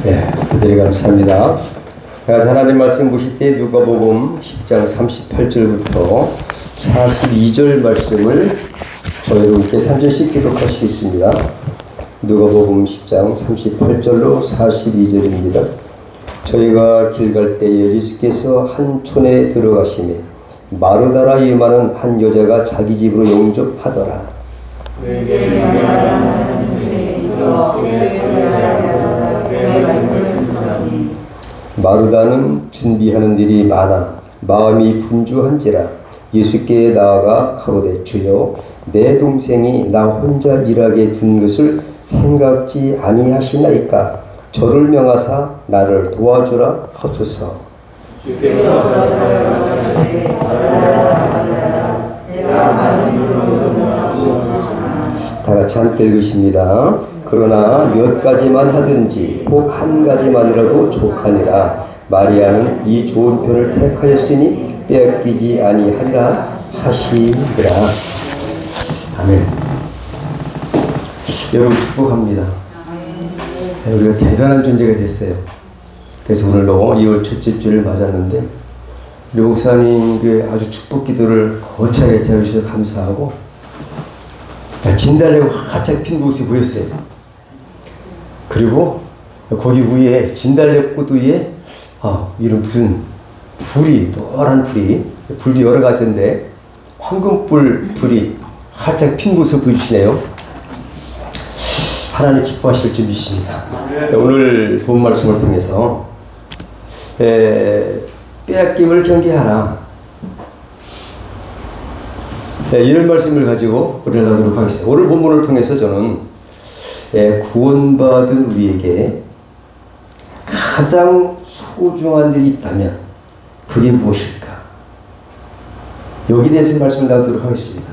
네, 대단히 감사합니다. 하나님 말씀 보실 때 누가복음 10장 38절부터 42절 말씀을 저희들께 3절씩 기록할 수 있습니다. 누가복음 10장 38절로 42절입니다. 저희가 길 갈 때에 예수께서 한 촌에 들어가시매 마르다라 이름하는 한 여자가 자기 집으로 영접하더라. 마르다는 준비하는 일이 많아 마음이 분주한지라 예수께 나아가 가로되 주여 내 동생이 나 혼자 일하게 둔 것을 생각지 아니하시나이까 저를 명하사 나를 도와주라 하소서. 다 같이 함께 읽으십니다. 그러나 몇 가지만 하든지 꼭 한 가지만이라도 족하니라. 마리아는 이 좋은 편을 택하였으니 빼앗기지 아니하리라 하시니라. 아멘. 여러분 축복합니다. 우리가 대단한 존재가 됐어요. 그래서 오늘도 2월 첫째 주를 맞았는데 우리 목사님 아주 축복 기도를 거창하게 해주셔서 감사하고 진달래가 활짝 핀 모습이 보였어요. 그리고 거기 위에 진달래꽃 위에 이런 무슨 불이 노란 불이 여러 가지인데 황금불 불이 활짝 핀 모습 보여주시네요. 하나님 기뻐하실 줄 믿습니다. 오늘 본 말씀을 통해서 빼앗김을 경계하라. 이런 말씀을 가지고 우리를 나누도록 하겠습니다. 오늘 본문을 통해서 저는 구원받은 우리에게 가장 소중한 일이 있다면 그게 무엇일까? 여기에 대해서 말씀을 나누도록 하겠습니다.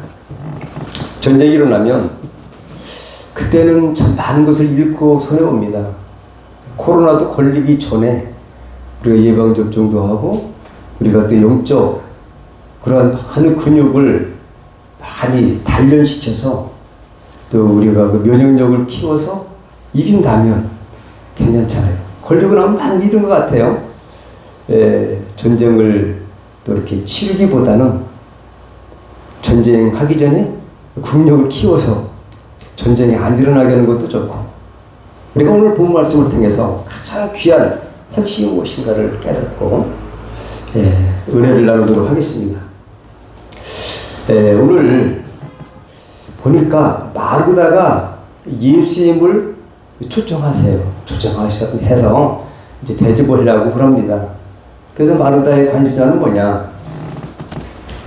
전쟁이 일어나면 그때는 참 많은 것을 잃고 손해봅니다. 코로나도 걸리기 전에 우리가 예방접종도 하고 우리가 또 영적 그러한 많은 근육을 많이 단련시켜서 또 우리가 그 면역력을 키워서 이긴다면 괜찮잖아요. 걸리고 나면 많이 잃은 것 같아요. 전쟁을 또 이렇게 치르기보다는 전쟁하기 전에 국력을 키워서 전쟁이 안 일어나게 하는 것도 좋고 우리가 오늘 본 말씀을 통해서 가장 귀한 핵심이 무엇인가를 깨닫고 은혜를 나누도록 하겠습니다. 오늘 보니까 마르다가 예수님을 초청해서 이제 대접하려고 그럽니다. 그래서 마르다의 관심사는 뭐냐?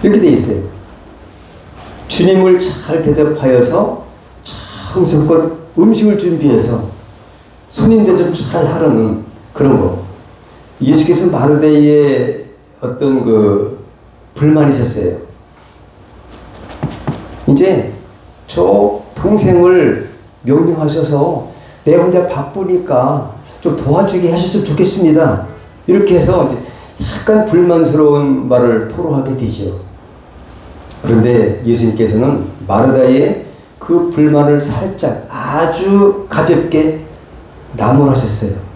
이렇게 돼 있어요. 주님을 잘 대접하여서 정성껏 음식을 준비해서 손님 대접 잘 하려는 그런 거. 예수께서 마르다의 어떤 불만이 있었어요. 이제 저 동생을 명령하셔서 내 혼자 바쁘니까 좀 도와주게 하셨으면 좋겠습니다. 이렇게 해서 이제 약간 불만스러운 말을 토로하게 되죠. 그런데 예수님께서는 마르다의 그 불만을 살짝 아주 가볍게 나무라셨어요.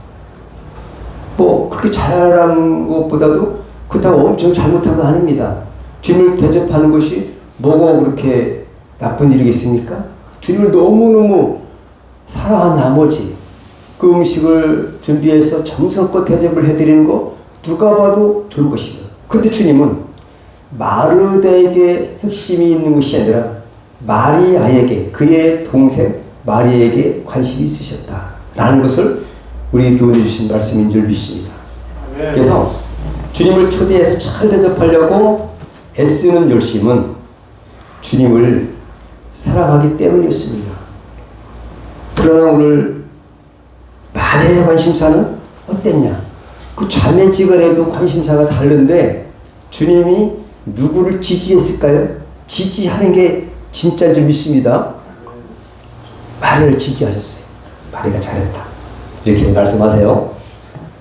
그렇게 잘한 것보다도 그렇다고 엄청 잘못한 거 아닙니다. 주님을 대접하는 것이 뭐가 그렇게 나쁜 일이겠습니까? 주님을 너무너무 사랑한 나머지 그 음식을 준비해서 정성껏 대접을 해드리는 거 누가 봐도 좋은 것입니다. 그런데 주님은 마르다에게 핵심이 있는 것이 아니라 마리아에게, 그의 동생 마리아에게 관심이 있으셨다라는 것을 우리에게 교훈해 주신 말씀인 줄 믿습니다. 그래서 주님을 초대해서 잘 대접하려고 애쓰는 열심은 주님을 사랑하기 때문이었습니다. 그러나 오늘 마리아의 관심사는 어땠냐? 그 자매지간에도 관심사가 다른데 주님이 누구를 지지했을까요? 지지하는 게 진짜인 줄 믿습니다. 마리아를 지지하셨어요. 마리아가 잘했다. 이렇게 말씀하세요.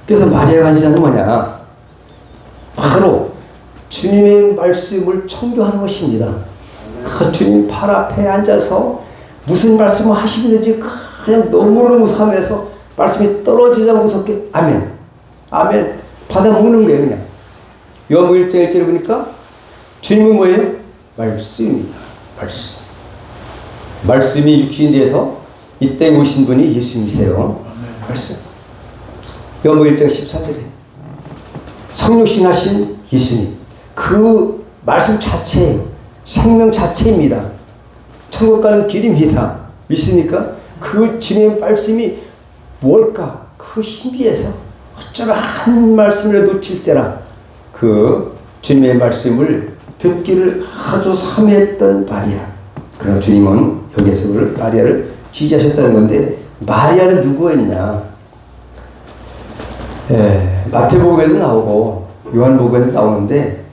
그래서 마리아의 관심사는 뭐냐? 바로 주님의 말씀을 청교하는 것입니다. 그 주님 팔 앞에 앉아서 무슨 말씀을 하시든지 그냥 너무너무 삶에서 말씀이 떨어지자 무섭게 아멘. 아멘. 받아 먹는 거예요, 그냥. 요한복음 1장 1절에 보니까 주님은 뭐예요? 말씀입니다. 말씀. 말씀이 육신이 돼서 이 땅에 오신 분이 예수님이세요. 말씀. 요한복음 1장 14절에 성육신 하신 예수님. 그 말씀 자체예요. 생명 자체입니다. 천국 가는 길입니다. 믿습니까? 그 주님의 말씀이 뭘까? 그 신비해서 어쩌면 한 말씀을 놓칠세라. 그 주님의 말씀을 듣기를 아주 사모했던 마리아. 그러나 주님은 여기에서 마리아를 지지하셨다는 건데, 마리아는 누구였냐? 마태복음에도 나오고 요한복음에도 나오는데,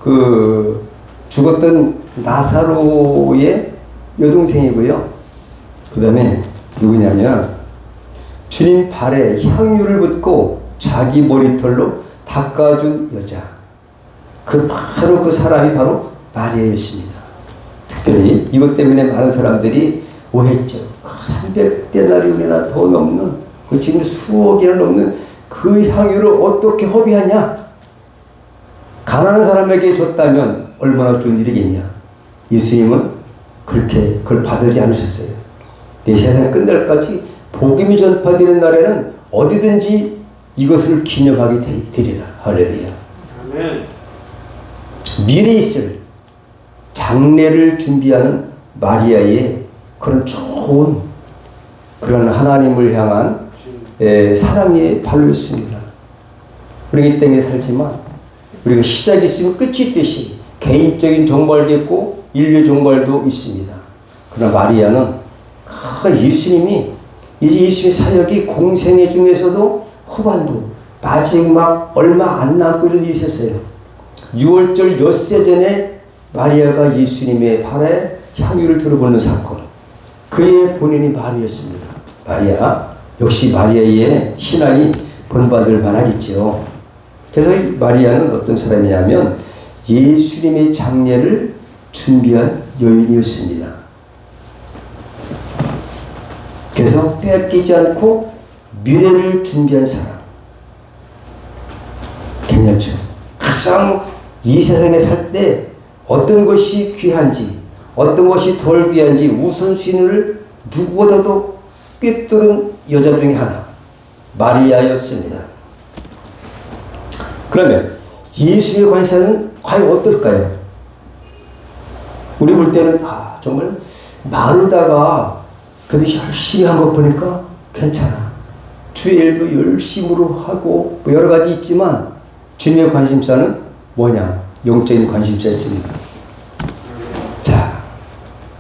그 죽었던 나사로의 여동생이고요. 그 다음에 누구냐면 주님 발에 향유를 붓고 자기 머리털로 닦아준 여자. 바로 그 사람이 바로 마리아였습니다. 특별히 이것 때문에 많은 사람들이 오해했죠. 300데나리온이나 더 넘는, 지금 수억이나 넘는 그 향유를 어떻게 허비하냐? 가난한 사람에게 줬다면 얼마나 좋은 일이겠냐? 예수님은 그렇게 그걸 받지 않으셨어요. 내 세상 끝날까지 복음이 전파되는 날에는 어디든지 이것을 기념하게 되리라. 할렐루야. 아멘. 미래에 있을 장례를 준비하는 마리아의 그런 좋은 그런 하나님을 향한 사랑의 발로였습니다. 우리가 이 땅에 살지만 우리가 시작이 있으면 끝이 있듯이 개인적인 종말도 있고 인류 종말도 있습니다. 그러나 마리아는 예수님이 이제 예수의 사역이 공생애 중에서도 후반부 마지막 얼마 안 남고 이런 일이 있었어요. 6월절 엿새 전에 마리아가 예수님의 발에 향유를 들어보는 사건. 그의 본인이 마리아였습니다. 마리아. 역시 마리아의 신앙이 본받을 만하겠죠. 그래서 마리아는 어떤 사람이냐면 예수님의 장례를 준비한 여인이었습니다. 그래서 빼앗기지 않고 미래를 준비한 사람. 괜찮죠? 가장 이 세상에 살 때 어떤 것이 귀한지, 어떤 것이 덜 귀한지 우선순위를 누구보다도 꿰뚫은 여자 중에 하나, 마리아였습니다. 그러면 예수의 관심사는 과연 어떨까요? 우리 볼 때는 정말 마르다가 그래도 열심히 한 거 보니까 괜찮아. 주의 일도 열심으로 하고 여러 가지 있지만 주님의 관심사는 뭐냐? 영적인 관심사였습니다. 자,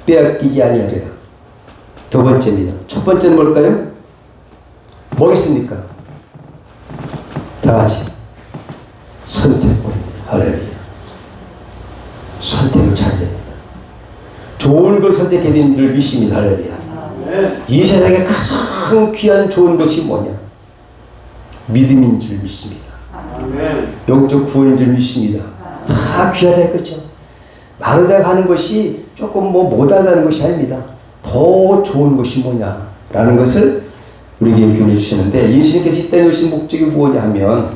빼앗기지 아니하리라. 두 번째입니다. 첫 번째는 뭘까요? 뭐겠습니까? 다 같이 선택권입니다. 할렐루야. 선택을 잘해야 됩니다. 좋은 걸 선택해야 되는 줄 믿습니다. 할렐루야. 이 세상에 가장 귀한 좋은 것이 뭐냐? 믿음인 줄 믿습니다. 영적 구원인 줄 믿습니다. 다 귀하다 했겠죠. 마르다 가는 것이 조금 못하다는 것이 아닙니다. 더 좋은 것이 뭐냐라는 것을 우리에게 교훈해 주시는데, 예수님께서 이 땅에 오신 목적이 뭐냐 하면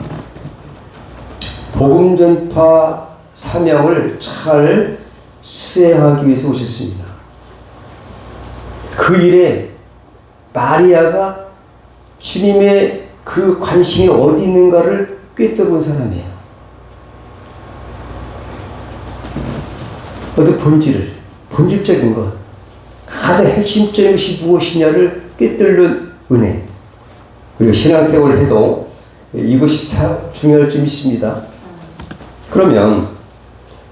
복음 전파 사명을 잘 수행하기 위해서 오셨습니다. 그 일에 마리아가 주님의 그 관심이 어디 있는가를 꿰뚫은 사람이에요. 어떤 본질적인 것, 가장 핵심적인 것이 무엇이냐를 꿰뚫는 은혜. 그리고 신앙생활을 해도 이것이 다 중요할 점 있습니다. 그러면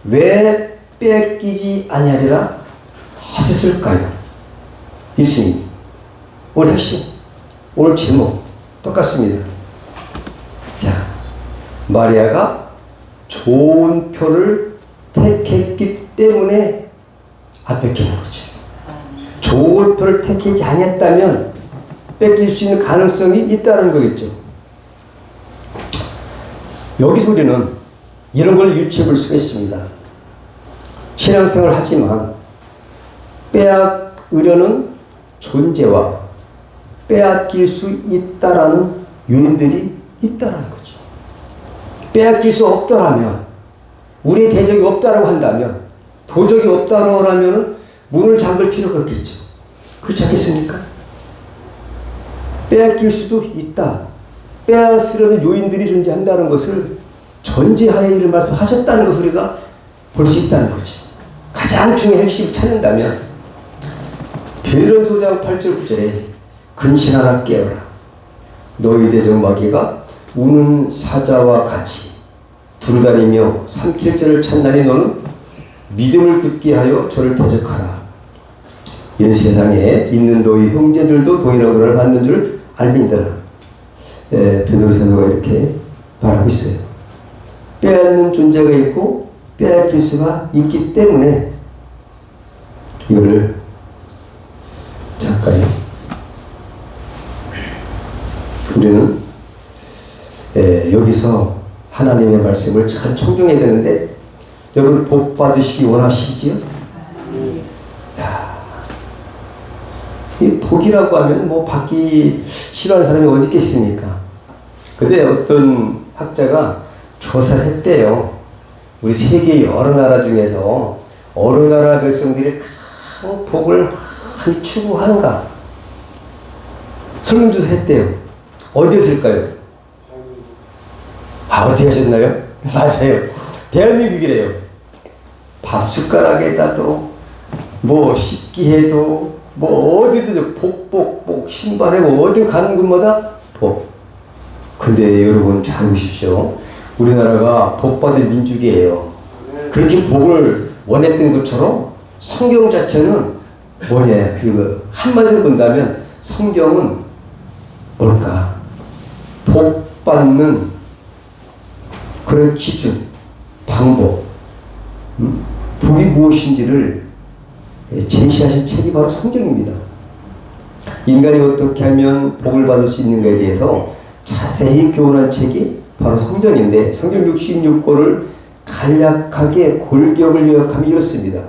왜 뺏기지 아니하리라 하셨을까요? 예수님이. 오늘 핵심, 오늘 제목 똑같습니다. 자, 마리아가 좋은 표를 택했기 때문에 안 뺏기는 거죠. 좋은 표를 택하지 않았다면 뺏길 수 있는 가능성이 있다는 거겠죠. 여기서 우리는 이런 걸 유추해 볼 수가 있습니다. 신앙생활을 하지만 빼앗으려는 존재와 빼앗길 수 있다라는 요인들이 있다라는 거죠. 빼앗길 수 없더라면, 우리의 대적이 없다라고 한다면, 도적이 없다라고 하면 문을 잠글 필요가 없겠죠. 그렇지 않겠습니까? 빼앗길 수도 있다. 빼앗으려는 요인들이 존재한다는 것을 전제하에 이를 말씀하셨다는 것을 우리가 볼 수 있다는 거죠. 가장 중요한 핵심을 찾는다면 베드로전서 5장 8절 9절에 근신하라 깨어라. 너희 대적 마귀가 우는 사자와 같이 두루다니며 삼킬 자를 찾나니 너는 믿음을 굳게 하여 저를 대적하라. 이런 세상에 있는 너희 형제들도 동일하고를 받는 줄 알미니라. 베드로 사도가 이렇게 말하고 있어요. 빼앗는 존재가 있고 빼앗길 수가 있기 때문에 이거를 잠깐요. 우리는 여기서 하나님의 말씀을 잘 청정해야 되는데 여러분 복 받으시기 원하시지요? 이 복이라고 하면 뭐 받기 싫어하는 사람이 어디 있겠습니까? 근데 어떤 학자가 조사를 했대요. 우리 세계 여러 나라 중에서 어느 나라 백성들이 가장 복을 많이 추구하는가? 설문조사 했대요. 어디였을까요? 어디 가셨나요? 맞아요. 대한민국이래요. 밥숟가락에다도 뭐 식기에도 뭐 어디든 복 신발에 뭐 어디 가는 곳마다 복. 근데 여러분 잘 보십시오. 우리나라가 복받은 민족이에요. 그렇게 복을 원했던 것처럼 성경 자체는 뭐냐, 이거 한마디로 본다면 성경은 뭘까? 복받는 그런 기준, 방법, 복이 무엇인지를 제시하신 책이 바로 성경입니다. 인간이 어떻게 하면 복을 받을 수 있는가에 대해서 자세히 교훈한 책이 바로 성경인데, 성경 66권을 간략하게 골격을 요약하면 이렇습니다.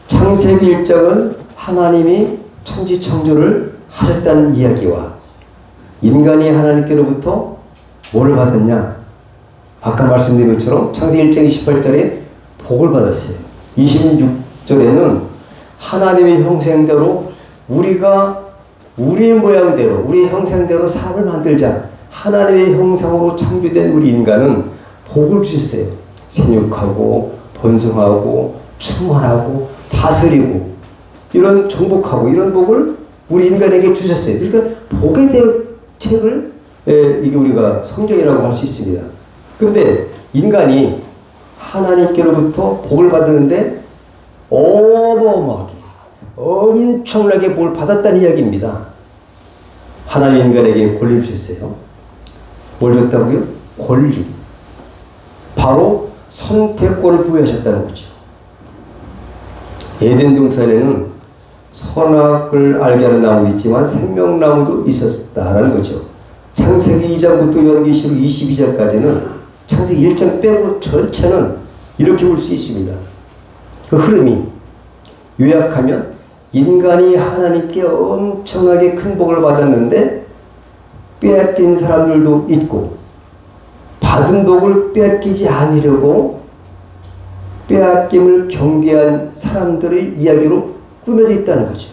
창세기 1장은 하나님이 천지창조를 하셨다는 이야기와 인간이 하나님께로부터 뭐를 받았냐? 아까 말씀드린 것처럼 창세기 1장 28절에 복을 받았어요. 26절에는 하나님의 형상대로 우리가 우리의 모양대로 우리의 형상대로 사람을 만들자. 하나님의 형상으로 창조된 우리 인간은 복을 주셨어요. 생육하고 번성하고 충만하고 다스리고 이런 정복하고 이런 복을 우리 인간에게 주셨어요. 그러니까 복에 대한 책을 이게 우리가 성경이라고 할 수 있습니다. 그런데 인간이 하나님께로부터 복을 받았는데 어마어마하게 엄청나게 복을 받았다는 이야기입니다. 하나님 인간에게 권리를 주셨어요. 뭘 줬다고요? 권리. 바로 선택권을 부여하셨다는 거죠. 에덴 동산에는 선악을 알게 하는 나무도 있지만 생명나무도 있었다라는 거죠. 창세기 2장부터 요한계시록 22장까지는 창세기 1장 빼고 전체는 이렇게 볼 수 있습니다. 그 흐름이 요약하면 인간이 하나님께 엄청나게 큰 복을 받았는데 빼앗긴 사람들도 있고 받은 복을 빼앗기지 않으려고 빼앗김을 경계한 사람들의 이야기로 꾸며져 있다는 거죠.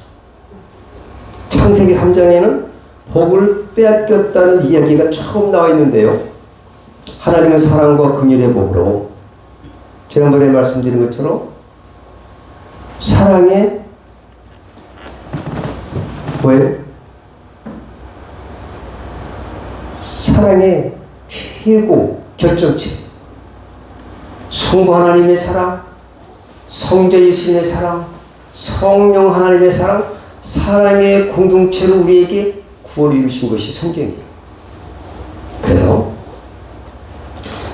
창세기 3장에는 복을 빼앗겼다는 이야기가 처음 나와 있는데요. 하나님은 사랑과 긍휼의 복으로 지난번에 말씀드린 것처럼 사랑의 뭐예요? 사랑의 최고 결정체. 성부 하나님의 사랑, 성자 예수님의 사랑, 성령 하나님의 사랑, 사랑의 공동체로 우리에게 구원을 이루신 것이 성경이에요. 그래서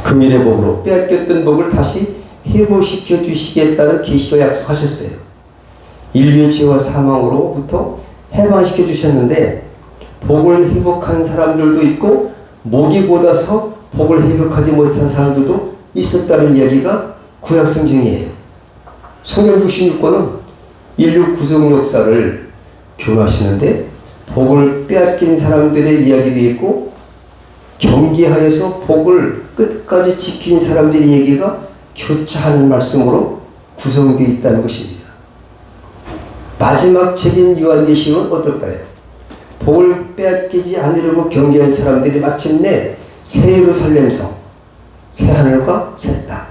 긍휼의 복으로 빼앗겼던 복을 다시 회복시켜 주시겠다는 계시와 약속하셨어요. 인류의 죄와 사망으로부터 해방시켜 주셨는데 복을 회복한 사람들도 있고 목이 곧아서 복을 회복하지 못한 사람들도 있었다는 이야기가 구약 성경이에요. 성경 66권은 인류 구속 역사를 교훈하시는데 복을 빼앗긴 사람들의 이야기도 있고 경계하여서 복을 끝까지 지킨 사람들의 얘기가 교차하는 말씀으로 구성되어 있다는 것입니다. 마지막 책인 요한계시록은 어떨까요? 복을 빼앗기지 않으려고 경계한 사람들이 마침내 새 예루살렘성, 새 하늘과 새 땅,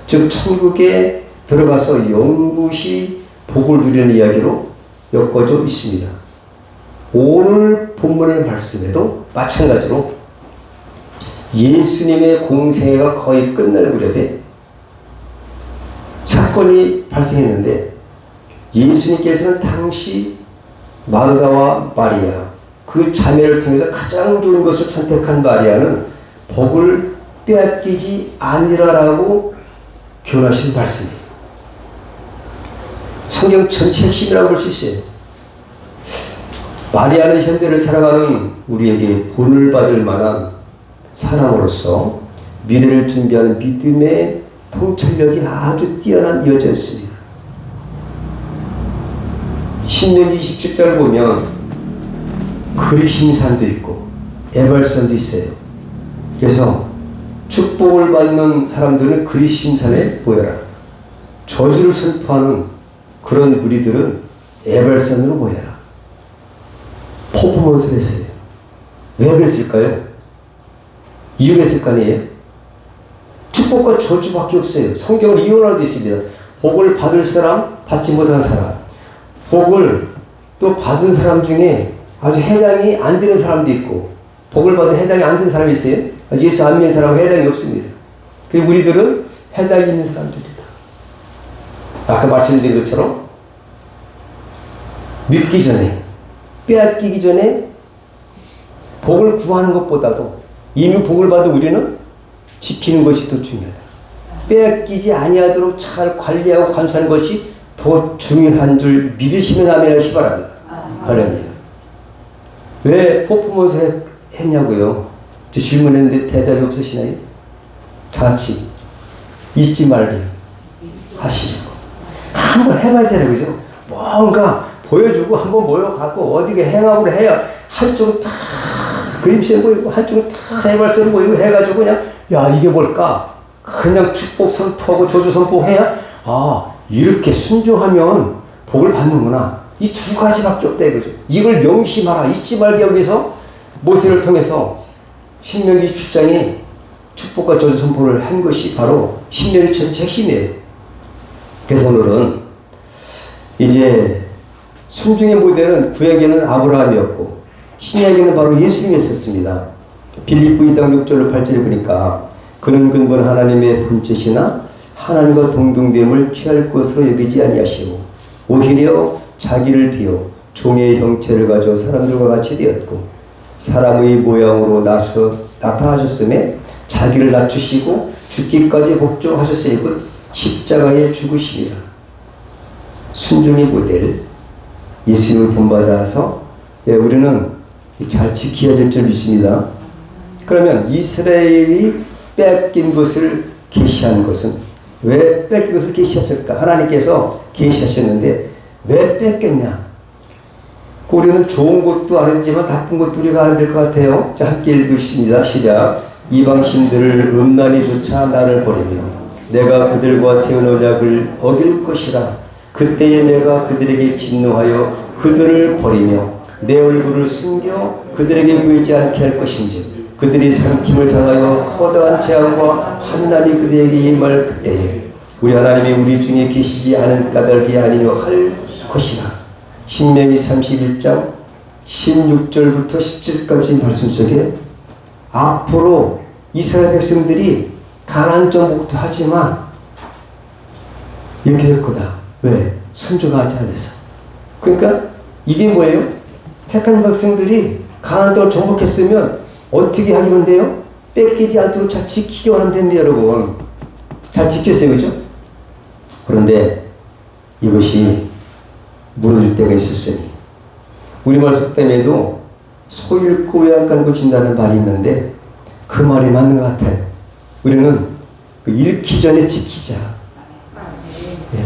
즉 천국에 들어가서 영구시 복을 누리는 이야기로 엮어져 있습니다. 오늘 본문의 말씀에도 마찬가지로 예수님의 공생애가 거의 끝날 무렵에 사건이 발생했는데 예수님께서는 당시 마르다와 마리아, 그 자매를 통해서 가장 좋은 것을 선택한 마리아는 복을 빼앗기지 아니라라고 교훈하신 말씀이에요. 성경 전체 핵심이라고 볼 수 있어요. 마리아는 현대를 살아가는 우리에게 본을 받을 만한 사람으로서 미래를 준비하는 믿음의 통찰력이 아주 뛰어난 여자였습니다. 신명기 27장을 보면 그리심산도 있고 에발산도 있어요. 그래서 축복을 받는 사람들은 그리심산에 모여라. 저주를 선포하는 그런 무리들은 에발산으로 모여라. 퍼포먼스를 했어요. 왜 그랬을까요? 이유가 있을 거 아니에요? 축복과 저주밖에 없어요. 성경을 이혼하고 있습니다. 복을 받을 사람, 받지 못한 사람. 복을 또 받은 사람 중에 아주 해당이 안 되는 사람도 있고, 복을 받은 해당이 안 되는 사람이 있어요. 예수 안 믿는 사람은 해당이 없습니다. 그리고 우리들은 해당이 있는 사람들이다. 아까 말씀드린 것처럼 늦기 전에, 빼앗기기 전에 복을 구하는 것보다도 이미 복을 받은 우리는 지키는 것이 더 중요하다. 빼앗기지 아니하도록 잘 관리하고 간수하는 것이 더 중요한 줄 믿으시면 아멘 하시기 바랍니다. 할렐루야. 왜 퍼포먼스 했냐고요? 저 질문했는데 대답이 없으시나요? 다 같이 잊지 말게 하시려고. 한번 해봐야 되는 거죠. 뭔가 보여주고 한번 모여갖고 어디가 행합을 해야 한쪽은 탁 그림체 보이고 한쪽은 탁 해발선 보이고 해가지고 그냥 야 이게 뭘까? 그냥 축복 선포하고 저주 선포해야 아 이렇게 순종하면 복을 받는구나. 이 두 가지밖에 없다 이거죠. 이걸 명심하라. 잊지 말게 하기 위해서 모세를 통해서 신명기 7장에 축복과 저주 선포를 한 것이 바로 신명기 전체 핵심이에요. 그래서 오늘은 이제 순종의 모델은 구약에는 아브라함이었고 신약에는 바로 예수님이었습니다. 빌립보 2장 6절로 8절에 보니까 그는 근본 하나님의 본체시나 하나님과 동등됨을 취할 것으로 여기지 아니하시고 오히려 자기를 비워 종의 형체를 가져 사람들과 같이 되었고 사람의 모양으로 나타나셨음에 자기를 낮추시고 죽기까지 복종하셨으니 곧 십자가에 죽으심이라. 순종의 모델 예수님을 본받아서 우리는 잘 지켜야 될 줄 믿습니다. 그러면 이스라엘이 뺏긴 것을 계시한 것은 왜 뺏긴 것을 계시했을까? 하나님께서 계시하셨는데 왜 뺏겼냐? 우리는 좋은 것도 알아야 되지만 나쁜 것도 우리가 알아야 될 것 같아요. 자, 함께 읽으십니다. 시작. 이방신들을 음란히 쫓아 나를 버리며 내가 그들과 세운 언약을 어길 것이라. 그때에 내가 그들에게 진노하여 그들을 버리며 내 얼굴을 숨겨 그들에게 보이지 않게 할 것인지 그들이 삼킴을 당하여 허다한 재앙과 환난이 그들에게 임할 그때에 우리 하나님이 우리 중에 계시지 않은 까닭이 아니뇨 할 것이라. 신명기 31장 16절부터 17절까지 말씀 속에 앞으로 이스라엘 백성들이 가나안 정복도 하지만 이렇게 될 거다. 왜? 순종하지 않아서. 그러니까 이게 뭐예요? 택한 백성들이 가나안 땅을 정복했으면 어떻게 하기만 돼요? 뺏기지 않도록 잘 지키기만 하면 됩니다, 여러분. 잘 지켰어요, 그죠? 그런데 이것이 무너질 때가 있었으니 우리말 속담에도 소 잃고 외양간 고친다는 말이 있는데 그 말이 맞는 것 같아요. 우리는 그 잃기 전에 지키자. 예.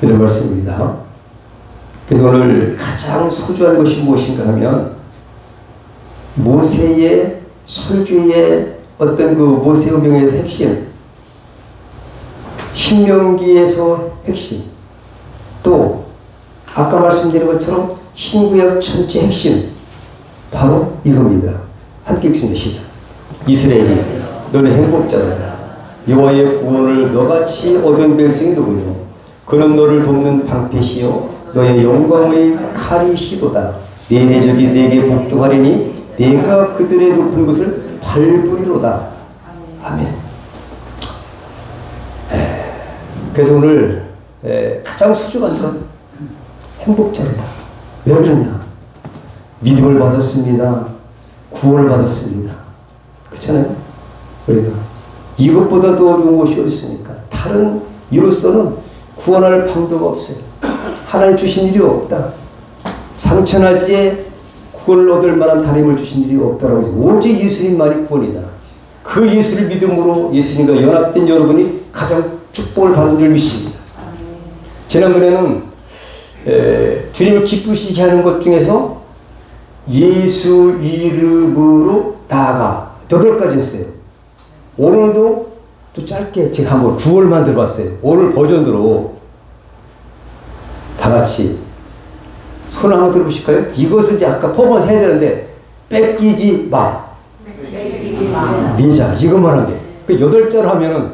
이런 말씀입니다. 그래서 오늘 가장 소중한 것이 무엇인가 하면 모세의 설교의 어떤 그 모세 오병에서 핵심, 신명기에서 핵심, 또 아까 말씀드린 것처럼 신구약 전체 핵심, 바로 이겁니다. 함께 읽습니다. 시작. 이스라엘이 너는 행복자다. 여호와의 구원을 너같이 얻은 백성이 누구뇨? 그는 너를 돕는 방패시요 너의 영광의 칼이시도다. 네 내적이 내게 복종하리니 내가 그들의 높은 것을 밟으리로다. 아멘. 그래서 오늘 가장 소중한 건 행복자이다. 왜 그러냐? 믿음을 받았습니다. 구원을 받았습니다. 그렇잖아요? 우리가 이것보다 더 어려운 것이 어디 있습니까? 다른 이로서는 구원할 방도가 없어요. 하나님 주신 일이 없다. 상천하지에 구원을 얻을 만한 다른 힘을 주신 일이 없다라고 해서 오직 예수님만이 구원이다. 그 예수를 믿음으로 예수님과 연합된 여러분이 가장 축복을 받은 줄 믿습니다. 지난번에는 주님을 기쁘시게 하는 것 중에서 예수 이름으로 나아가 8가지 했어요. 오늘도 또 짧게 제가 한번 9월만 들어봤어요. 오늘 버전으로 다 같이 손을 한번 들어보실까요? 이것은 이제 아까 퍼포먼스 해야 되는데 뺏기지 마. 내자 이것만 하면 돼. 그 8자로 하면은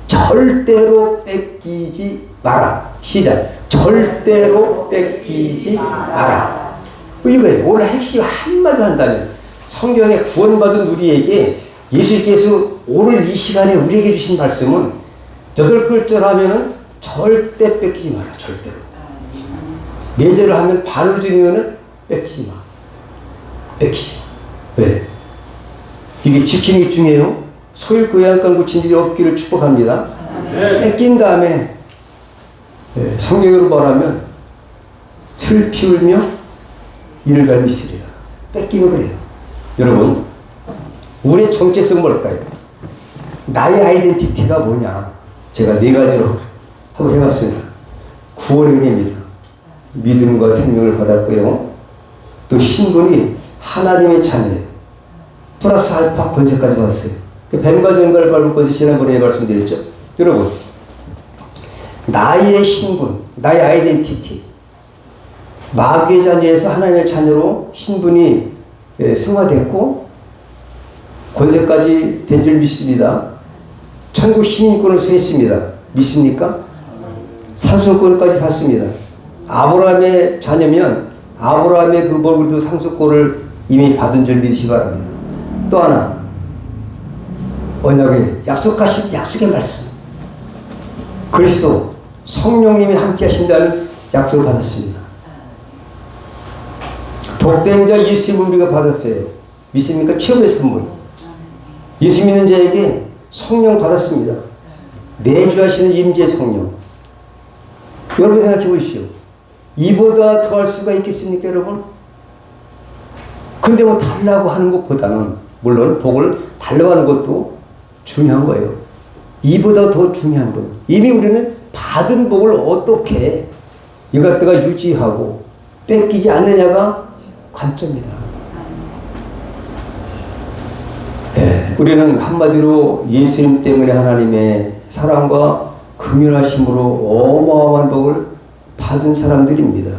절대로 뺏기지 마라. 시작. 절대로 뺏기지 마라. 이거예요. 오늘 핵심 한마디 한다면 성경에 구원받은 우리에게 예수께서 오늘 이 시간에 우리에게 주신 말씀은 8글자로 하면은 절대 뺏기지 마라. 절대로. 4절을 하면 반을 줄이면은 뺏기지 마. 뺏기지 마. 왜? 이게 지키는 게 중요해요. 소일 그 양간 고친 일이 없기를 축복합니다. 뺏긴 다음에 성경으로 말하면 슬피 울며 이를 갈미시리라. 뺏기면 그래요. 여러분, 우리의 정체성은 뭘까요? 나의 아이덴티티가 뭐냐? 제가 4가지로 한번 해봤습니다. 구원의 은혜입니다. 믿음과 생명을 받았고요. 또 신분이 하나님의 자녀예요. 플러스 알파 권세까지 받았어요. 뱀과 전갈을 밟을 것이 지난번에 말씀드렸죠. 여러분, 나의 신분, 나의 아이덴티티, 마귀의 자녀에서 하나님의 자녀로 신분이 승화됐고 권세까지 된 줄 믿습니다. 천국 시민권을 수했습니다. 믿습니까? 상속권까지 받습니다. 아브라함의 자녀면 아브라함의 그 먹으리도 상속권을 이미 받은 줄 믿으시기 바랍니다. 또 하나, 언약의 약속하신 약속의 말씀, 그리스도 성령님이 함께 하신다는 약속을 받았습니다. 독생자 예수님을 우리가 받았어요. 믿습니까? 최고의 선물. 예수 믿는 자에게 성령 받았습니다. 내주하시는 임재 성령. 여러분 생각해 보십시오. 이보다 더할 수가 있겠습니까, 여러분? 근데 뭐 달라고 하는 것보다는 물론 복을 달라고 하는 것도 중요한 거예요. 이보다 더 중요한 건 이미 우리는 받은 복을 어떻게 이것들과 유지하고 뺏기지 않느냐가 관점이다. 우리는 한마디로 예수님 때문에 하나님의 사랑과 긍휼하심으로 어마어마한 복을 받은 사람들입니다.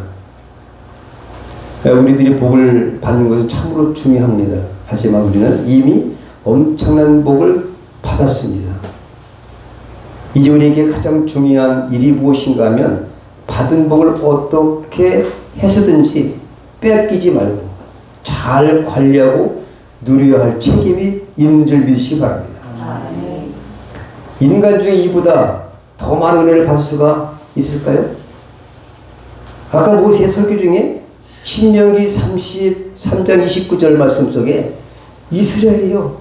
우리들이 복을 받는 것은 참으로 중요합니다. 하지만 우리는 이미 엄청난 복을 받았습니다. 이제 우리에게 가장 중요한 일이 무엇인가 하면 받은 복을 어떻게 해서든지 뺏기지 말고 잘 관리하고 누려야 할 책임이 있는 줄 믿으시기 바랍니다. 인간 중에 이보다 더 많은 은혜를 받을 수가 있을까요? 아까 모세의 설교 중에 신명기 33장 29절 말씀 속에 이스라엘이요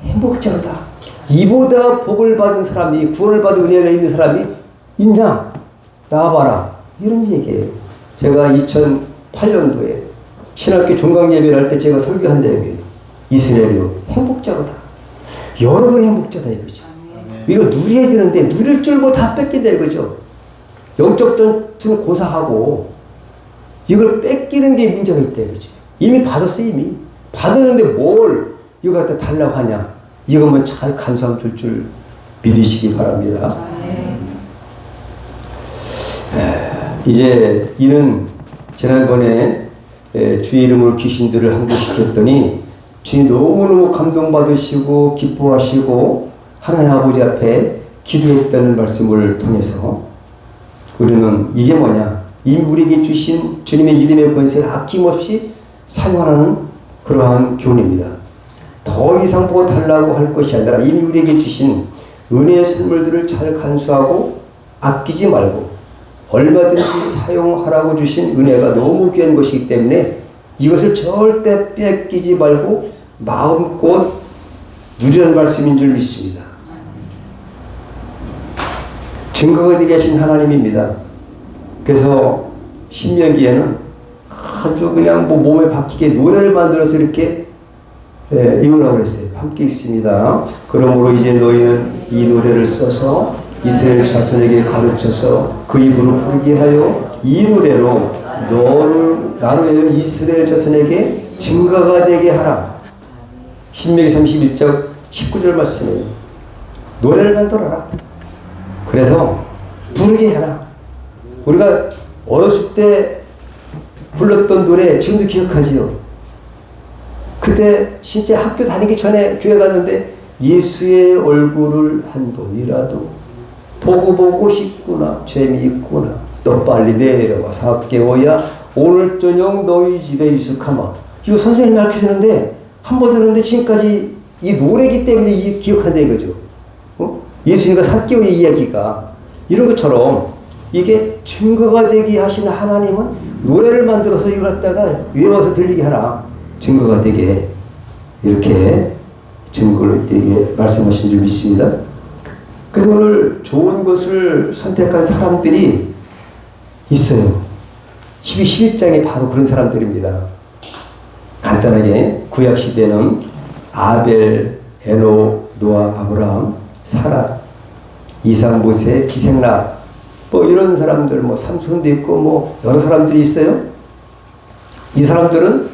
행복자로다. 이보다 복을 받은 사람이, 구원을 받은 은혜가 있는 사람이 있냐? 나와봐라. 이런 얘기예요. 제가 2008년도에 신학교 종강 예배를 할 때 제가 설교한 내용이에요. 이스라엘이요 행복자로다. 여러분이 행복자다 이거죠. 이거 누려야 되는데 누릴 줄고 다 뺏긴다 이거죠. 영적 전투는 고사하고 이걸 뺏기는 게 문제가 있다 그죠. 이미 받았어. 이미 받았는데 뭘 이거 갖다 달라고 하냐. 이것만 잘 간수하면 줄 믿으시기 바랍니다. 이제 이는 지난번에 주의 이름으로 귀신들을 항복시켰더니 주님 너무너무 감동받으시고 기뻐하시고 하나님 아버지 앞에 기도했다는 말씀을 통해서 우리는 이게 뭐냐, 이미 우리에게 주신 주님의 이름의 권세를 아낌없이 사용하는 그러한 교훈입니다. 더 이상 보고 달라고 할 것이 아니라 이미 우리에게 주신 은혜의 선물들을 잘 간수하고 아끼지 말고 얼마든지 사용하라고 주신 은혜가 너무 귀한 것이기 때문에 이것을 절대 뺏기지 말고 마음껏 누리라는 말씀인 줄 믿습니다. 증거가 되게 하신 하나님입니다. 그래서 신명기에는 아주 그냥 뭐 몸에 박히게 노래를 만들어서 이렇게 이으라고 했어요. 함께 있습니다. 그러므로 이제 너희는 이 노래를 써서 이스라엘 자손에게 가르쳐서 그 입으로 부르게 하여 이 노래로 나로 이스라엘 자손에게 증거가 되게 하라. 신명기 31장 19절 말씀이에요. 노래를 만들어라. 그래서 부르게 해라. 우리가 어렸을 때 불렀던 노래 지금도 기억하지요. 그때 진짜 학교 다니기 전에 교회 갔는데 예수의 얼굴을 한 번이라도 보고 싶구나, 재미있구나, 너 빨리 내려와서 함께 오야 오늘 저녁 너희 집에 유숙하마. 이거 선생님이 가르쳐주는데 한 번 들었는데 지금까지 이 노래기 때문에 기억한다 이거죠. 예수님과 사개오의 이야기가 이런 것처럼 이게 증거가 되게 하시는 하나님은 노래를 만들어서 이걸 갖다가 외워서 들리게 하라. 증거가 되게 이렇게 증거를 되게 말씀하신 줄 믿습니다. 그래서 오늘 좋은 것을 선택한 사람들이 있어요. 11장에 바로 그런 사람들입니다. 간단하게 구약시대는 아벨, 에녹, 노아, 아브라함, 사라, 이삭, 모세, 기생라 뭐 이런 사람들, 뭐 삼손도 있고 뭐 여러 사람들이 있어요. 이 사람들은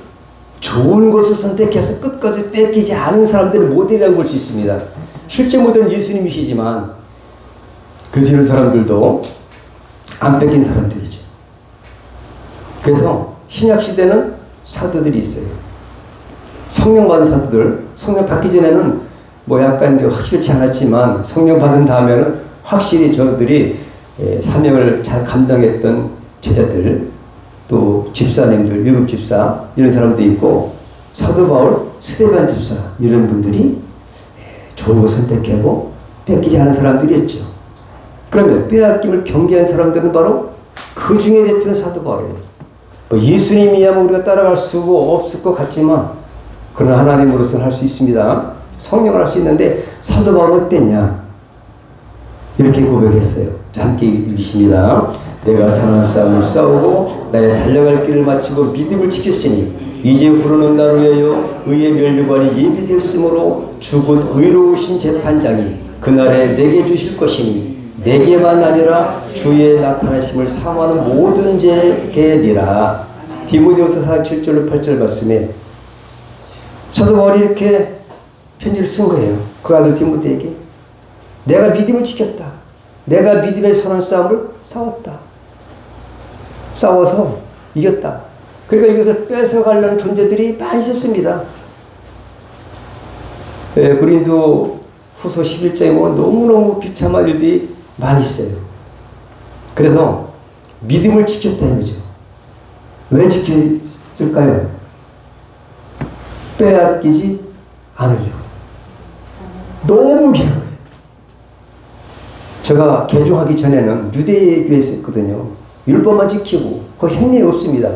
좋은 것을 선택해서 끝까지 뺏기지 않은 사람들의 모델이라고 볼 수 있습니다. 실제 모델은 예수님이시지만 그래서 이런 사람들도 안 뺏긴 사람들이죠. 그래서 신약시대는 사도들이 있어요. 성령 받은 사도들, 성령 받기 전에는 뭐 약간 확실치 않았지만 성령 받은 다음에는 확실히 저들이 사명을 잘 감당했던 제자들, 또 집사님들, 일곱 집사 이런 사람도 있고 사도 바울, 스데반 집사 이런 분들이 좋은 거 선택하고 뺏기지 않은 사람들이었죠. 그러면 빼앗김을 경계한 사람들은 바로 그 중에 대표는 사도 바울이에요. 뭐 예수님이야뭐 우리가 따라갈 수 없을 것 같지만 그러나 하나님으로서는 할 수 있습니다. 성령을 할 수 있는데 사도 바울은 어땠냐? 이렇게 고백했어요. 함께 읽으십니다. 내가 선한 싸움을 싸우고 나의 달려갈 길을 마치고 믿음을 지켰으니 이제후로는 나로 하여 의의 면류관이 예비되었으므로 주곧 의로우신 재판장이 그날에 내게 주실 것이니 내게만 아니라 주의 나타나심을 사모하는 모든 자에게니라. 디모데후서 4장 7절로 8절 말씀에 사도 바울이 이렇게 편지를 쓴 거예요. 그 아들 디모데에게 내가 믿음을 지켰다. 내가 믿음의 선한 싸움을 싸워서 이겼다. 그러니까 이것을 뺏어가려는 존재들이 많이 있었습니다. 고린도 후서 11장에 보면 너무너무 비참한 일들이 많이 있어요. 그래서 믿음을 지켰다는 거죠. 왜 지켰을까요? 빼앗기지 않으려고. 너무 귀한 거예요. 제가 개종하기 전에는 유대교회에 있었거든요. 율법만 지키고 거기 생명이 없습니다.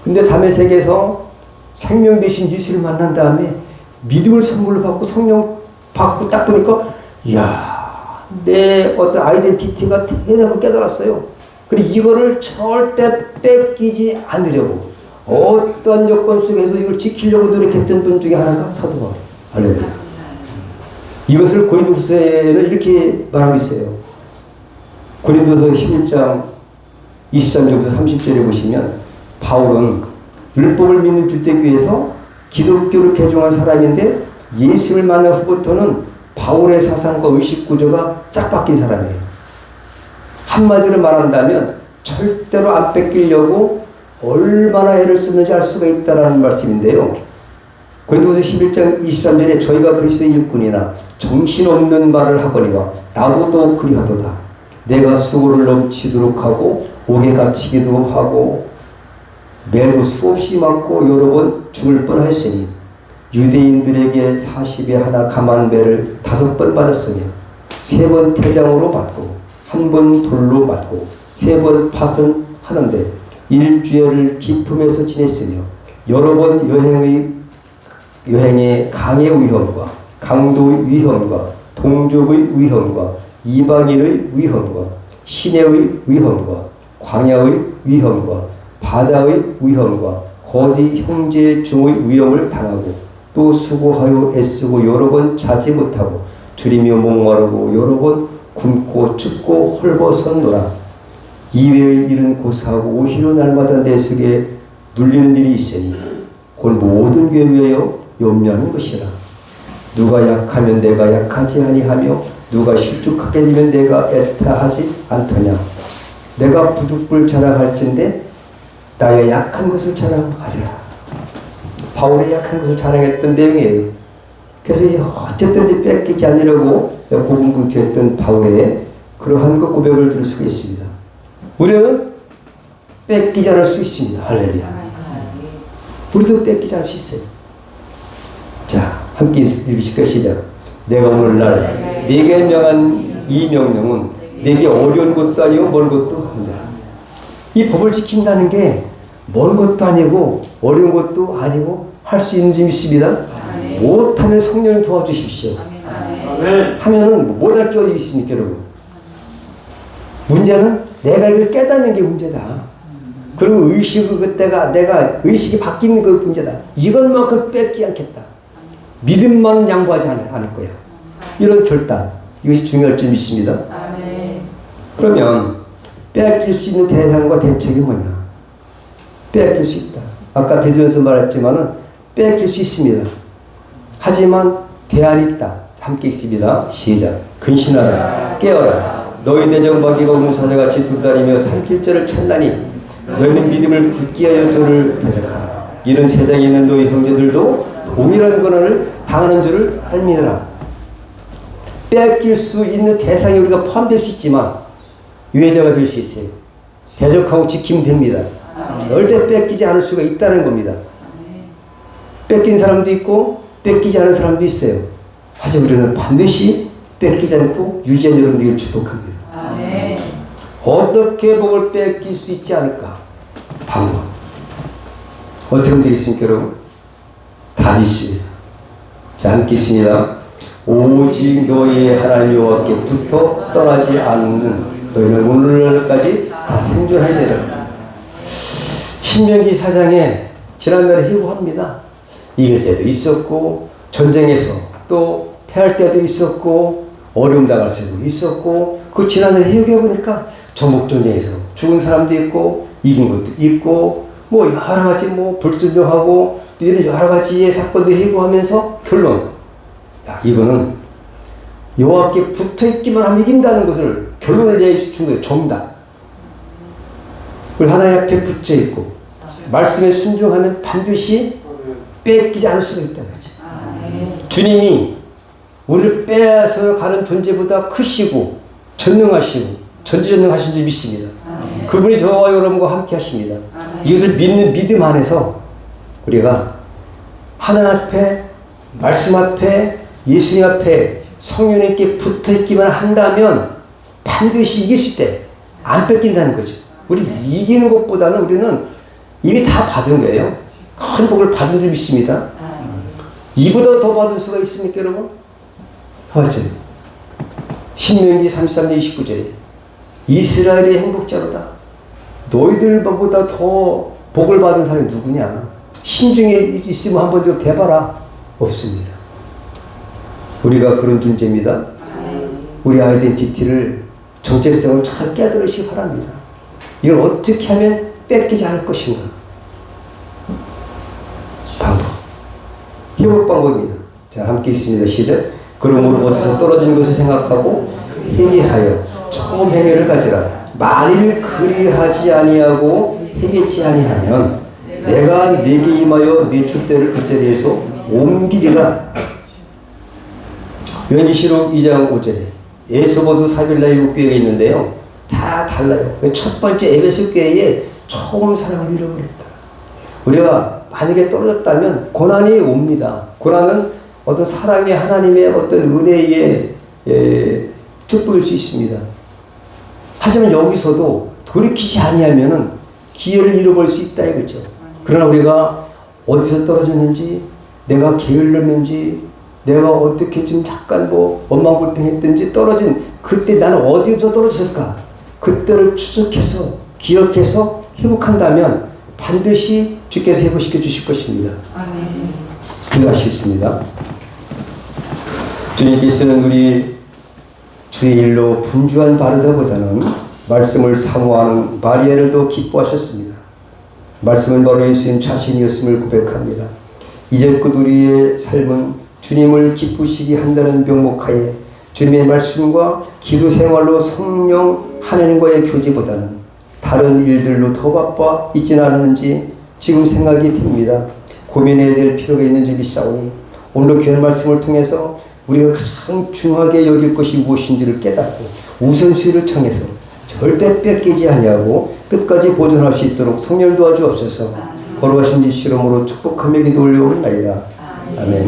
근데 담에색에서 생명 대신 예수를 만난 다음에 믿음을 선물로 받고 성령 받고 딱 보니까 이야, 내 어떤 아이덴티티가 대단히 깨달았어요. 그리고 이거를 절대 뺏기지 않으려고 어떤 여건 속에서 이걸 지키려고 노력했던 분 중에 하나가 사도 바울이에요. 할렐루야. 이것을 고린도후서에는 이렇게 말하고 있어요. 고린도서 11장 23절부터 30절에 보시면 바울은 율법을 믿는 주택교회에서 기독교를 개종한 사람인데 예수를 만난 후부터는 바울의 사상과 의식 구조가 싹 바뀐 사람이에요. 한마디로 말한다면 절대로 안 뺏기려고 얼마나 애를 쓰는지 알 수가 있다는 말씀인데요. 고린도후서 11장 23절에 저희가 그리스도의 일꾼이나 정신없는 말을 하거니와 나도 또 그리하도다. 내가 수고를 넘치도록 하고 옥에 갇히기도 하고 매도 수없이 맞고 여러 번 죽을 뻔했으니 유대인들에게 40에 하나 감한 배를 5번 맞았으며 3번 태장으로 맞고 1번 돌로 맞고 3번 파선하는데 일주일을 기품에서 지냈으며 여러 번 여행의 강의 위험과 강도의 위험과 동족의 위험과 이방인의 위험과 시내의 위험과 광야의 위험과 바다의 위험과 거디 형제 중의 위험을 당하고 또 수고하여 애쓰고 여러 번 자지 못하고 줄이며 목마르고 여러 번 굶고 춥고 헐벗었노라. 이외의 일은 고사하고 오히려 날마다 내 속에 눌리는 일이 있으니 곧 모든 교회여 염려하는 것이라. 누가 약하면 내가 약하지 아니하며 누가 실족하게 되면 내가 애타하지 않더냐. 내가 부득불 자랑할진대 나의 약한 것을 자랑하리라. 바울의 약한 것을 자랑했던 내용이에요. 그래서 어쨌든지 뺏기지 않으려고 고군분투했던 바울의 그러한 그 고백을 들을 수가 있습니다. 우리는 뺏기지 않을 수 있습니다. 할렐루야. 우리도 뺏기지 않을 수 있어요. 자, 함께 읽으실까요? 시작. 내가 오늘날 네게 명한 이 명령은 네게 어려운 것도 아니고 먼 것도 아니라. 이 법을 지킨다는 게 먼 것도 아니고 어려운 것도 아니고 할 수 있는 줄 믿습니다. 못하면 성령님 도와주십시오. 하면은 못할 게 어디 있습니까, 여러분? 문제는 내가 이걸 깨닫는 게 문제다. 그리고 의식을 그때가 내가 의식이 바뀌는 그 문제다. 이것만큼 뺏기 않겠다. 믿음만 양보하지 않을 거야. 이런 결단, 이것이 중요할 줄 믿습니다. 그러면 빼앗길 수 있는 대상과 대책이 뭐냐? 빼앗길 수 있다. 아까 베드로전서 말했지만은 빼앗길 수 있습니다. 하지만 대안이 있다. 함께 있습니다. 시작. 근신하라. 깨어라. 너희 대적마귀가 우는 사자같이 두루다니며 삼킬자를 찾나니 너희는 믿음을 굳게 하여 저를 배력하라. 이는 세상에 있는 너희 형제들도 동일한 고난을 당하는 줄을 알미노라. 빼앗길 수 있는 대상에 우리가 포함될 수 있지만 유해자가 될 수 있어요. 대적하고 지키면 됩니다. 절대 뺏기지 않을 수가 있다는 겁니다. 뺏긴 사람도 있고 뺏기지 않은 사람도 있어요. 하지만 우리는 반드시 뺏기지 않고 유지한 여러분들을 축복합니다. 어떻게 복을 뺏길 수 있지 않을까? 방법. 어떻게 하면 되겠습니까, 여러분? 답이 있습니다. 자, 함께 있습니다. 오직 너희 하나님 여호와께 붙어 떠나지 않는 너희는 오늘날까지 다 생존하리라. 신명기 4장에 지난날에 해고합니다. 이길 때도 있었고 전쟁에서 또 패할 때도 있었고 어려움 당할 때도 있었고 그 지난날에 해고해보니까 전복전쟁에서 죽은 사람도 있고 이긴 것도 있고 뭐 여러 가지 뭐 불순종하고 이런 여러 가지의 사건도 해고하면서 결론, 야, 이거는 여호와께 붙어있기만 하면 이긴다는 것을 결론을 내준 거예요. 정답. 우리 하나님 앞에 붙여있고 말씀에 순종하면 반드시 뺏기지 않을 수가 있다는 거죠. 주님이 우리를 빼앗아 가는 존재보다 크시고 전능하시고 전지전능하신 줄 믿습니다. 그분이 저와 여러분과 함께 하십니다. 이것을 믿는 믿음 안에서 우리가 하나님 앞에 말씀 앞에 예수님 앞에 성령님께 붙어있기만 한다면 반드시 이길 수 있대. 안 뺏긴다는 거죠. 우리 이기는 것보다는 우리는 이미 다 받은 거예요. 큰 복을 받은 줄 믿습니다. 이보다 더 받을 수가 있습니까, 여러분? 맞죠? 신명기 33장 29절에 이스라엘의 행복자로다. 너희들보다 더 복을 받은 사람이 누구냐? 신중에 있으면 한번 좀 대봐라. 없습니다. 우리가 그런 존재입니다. 우리 아이덴티티를 정체성을 잘 깨달으시기 바랍니다. 이걸 어떻게 하면 뺏기지 않을 것인가? 회복 방법입니다. 자, 함께 있습니다. 시작. 그러므로 어디서 떨어진 것을 생각하고 회개하여 처음 행위를 가지라. 만일 그리하지 아니하고 회개치 아니하면 내가 네게 임하여 네 촛대를 그 자리에서 옮기리라. 요한계시록 2장 5절에 에스보드 사빌라 7교회가 있는데요. 다 달라요. 첫 번째 에베소 교회에 처음 사랑을 잃어버렸다. 우리가 만약에 떨어졌다면 고난이 옵니다. 고난은 어떤 사랑의 하나님의 어떤 은혜의 축복일 수 있습니다. 하지만 여기서도 돌이키지 아니하면은 기회를 잃어버릴 수 있다 이거죠. 그러나 우리가 어디서 떨어졌는지, 내가 게을렀는지, 내가 어떻게 좀 약간 원망불평했든지 떨어진 그때 나는 어디서 떨어졌을까? 그때를 추적해서 기억해서 회복한다면 반드시 주께서 회복시켜 주실 것입니다. 기도하시겠습니다. 주님께서는 우리 주의 일로 분주한 바르다보다는 말씀을 사모하는 마리아를 더 기뻐하셨습니다. 말씀은 바로 예수님 자신이었음을 고백합니다. 이제껏 우리의 삶은 주님을 기쁘시게 한다는 명목하에 주님의 말씀과 기도 생활로 성령 하나님과의 교제보다는 다른 일들로 더 바빠 있지는 않았는지 지금 생각이 듭니다. 고민해야 될 필요가 있는 줄이 싸우니 오늘 귀한 말씀을 통해서 우리가 가장 중요하게 여길 것이 무엇인지를 깨닫고 우선순위를 정해서 절대 뺏기지 아니하고 끝까지 보존할 수 있도록 성령 도와주옵소서. 거룩하신 지 실험으로 축복하며 기도 올려오나이다. 아멘.